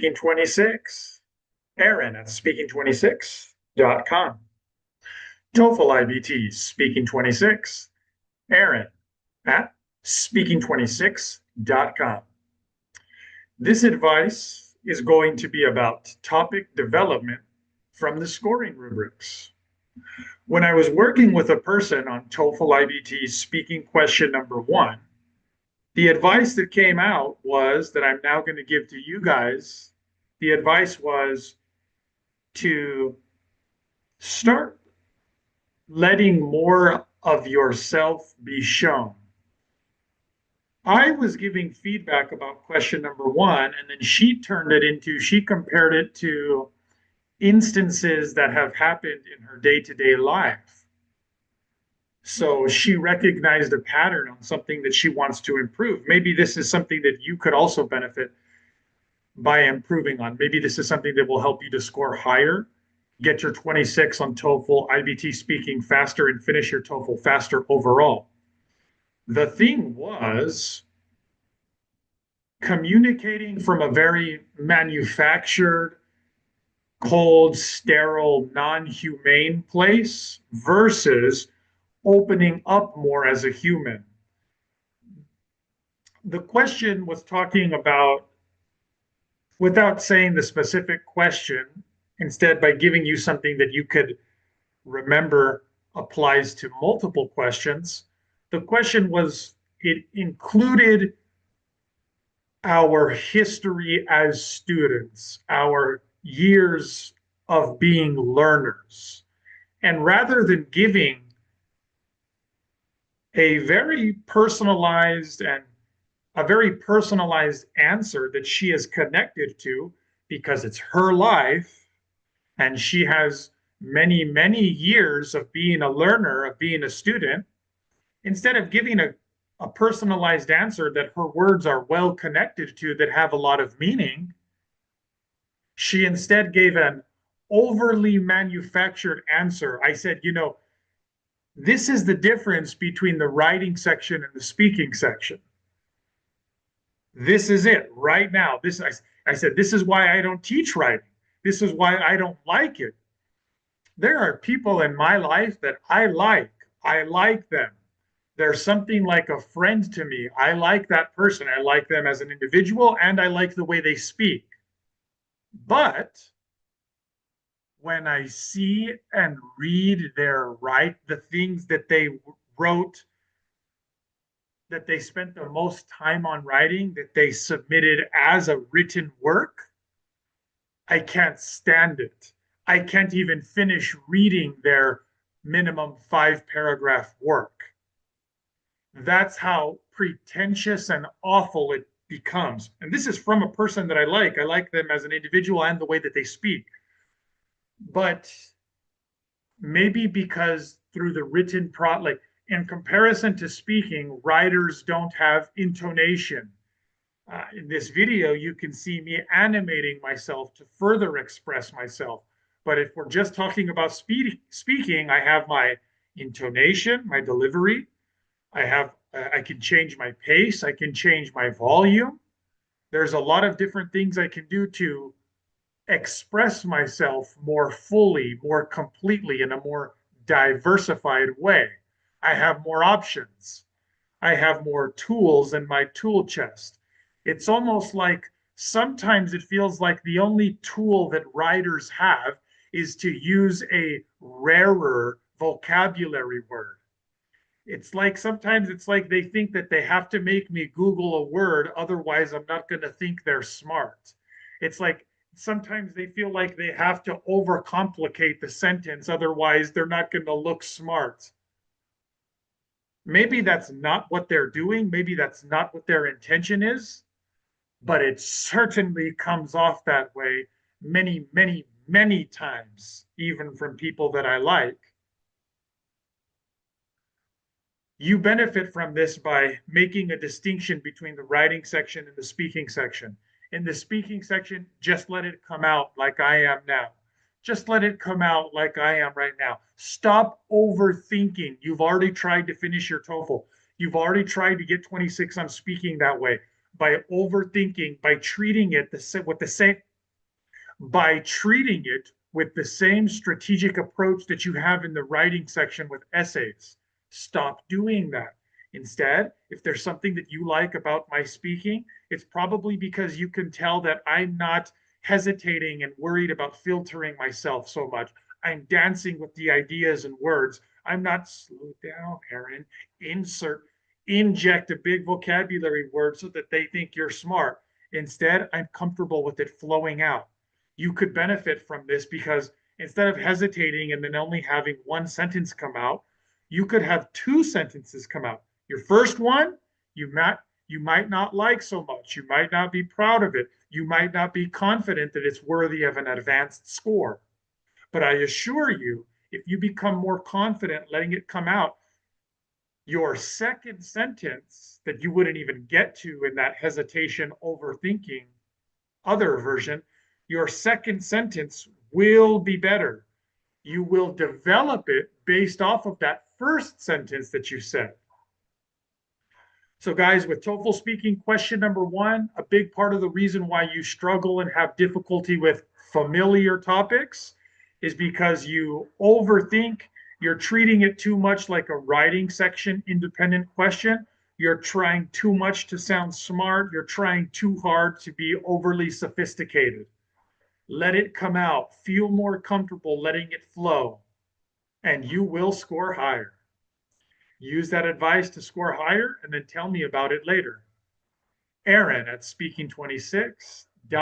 Speaking 26, Aaron at speaking26.com. TOEFL iBT Speaking 26, Aaron at speaking26.com. This advice is going to be about topic development from the scoring rubrics. When I was working with a person on TOEFL iBT speaking question number 1, the advice that came out was that I'm now going to give to you guys. The advice was to start letting more of yourself be shown. I was giving feedback about question number 1, and then she compared it to instances that have happened in her day-to-day life. So she recognized a pattern on something that she wants to improve. Maybe this is something that you could also benefit by improving on. Maybe this is something that will help you to score higher, get your 26 on TOEFL, IBT speaking faster, and finish your TOEFL faster overall. The thing was communicating from a very manufactured, cold, sterile, non-humane place versus opening up more as a human. The question was talking about, without saying the specific question, instead by giving you something that you could remember applies to multiple questions. The question was, it included our history as students, our years of being learners. And rather than giving a very personalized answer that she is connected to because it's her life and she has many, many years of being a learner, of being a student, instead of giving a personalized answer that her words are well connected to, that have a lot of meaning, she instead gave an overly manufactured answer. I said, this is the difference between the writing section and the speaking section. This is it right now. I said, this is why I don't teach writing. This is why I don't like it. There are people in my life that I like. I like them. They're something like a friend to me. I like that person. I like them as an individual, and I like the way they speak. But when I see and read the things that they wrote, that they spent the most time on writing, that they submitted as a written work, I can't stand it. I can't even finish reading their minimum 5-paragraph work. That's how pretentious and awful it becomes. And this is from a person that I like. I like them as an individual and the way that they speak. But maybe because through the written like in comparison to speaking, writers don't have intonation. In this video, you can see me animating myself to further express myself. But if we're just talking about speaking, I have my intonation, my delivery. I can change my pace. I can change my volume. There's a lot of different things I can do to express myself more fully, more completely, in a more diversified way. I have more options. I have more tools in my tool chest. It's almost like sometimes it feels like the only tool that writers have is to use a rarer vocabulary word. Sometimes it's like they think that they have to make me Google a word, otherwise I'm not going to think they're smart. It's like sometimes they feel like they have to overcomplicate the sentence, otherwise they're not going to look smart. Maybe that's not what they're doing. Maybe that's not what their intention is, but it certainly comes off that way many, many, many times, even from people that I like. You benefit from this by making a distinction between the writing section and the speaking section. In the speaking section, just let it come out like I am now. Just let it come out like I am right now. Stop overthinking. You've already tried to finish your TOEFL. You've already tried to get 26 on speaking that way. By overthinking, by treating it with the by treating it with the same strategic approach that you have in the writing section with essays. Stop doing that. Instead, if there's something that you like about my speaking, it's probably because you can tell that I'm not hesitating and worried about filtering myself so much. I'm dancing with the ideas and words. I'm not slow down, Aaron. Inject a big vocabulary word so that they think you're smart. Instead, I'm comfortable with it flowing out. You could benefit from this because instead of hesitating and then only having one sentence come out, you could have two sentences come out. Your first one, you might not like so much. You might not be proud of it. You might not be confident that it's worthy of an advanced score. But I assure you, if you become more confident letting it come out, your second sentence that you wouldn't even get to in that hesitation, overthinking other version, your second sentence will be better. You will develop it based off of that first sentence that you said. So, guys, with TOEFL speaking, question number one, a big part of the reason why you struggle and have difficulty with familiar topics is because you overthink. You're treating it too much like a writing section independent question. You're trying too much to sound smart. You're trying too hard to be overly sophisticated. Let it come out. Feel more comfortable letting it flow, and you will score higher. Use that advice to score higher and then tell me about it later. Aaron at Speaking 26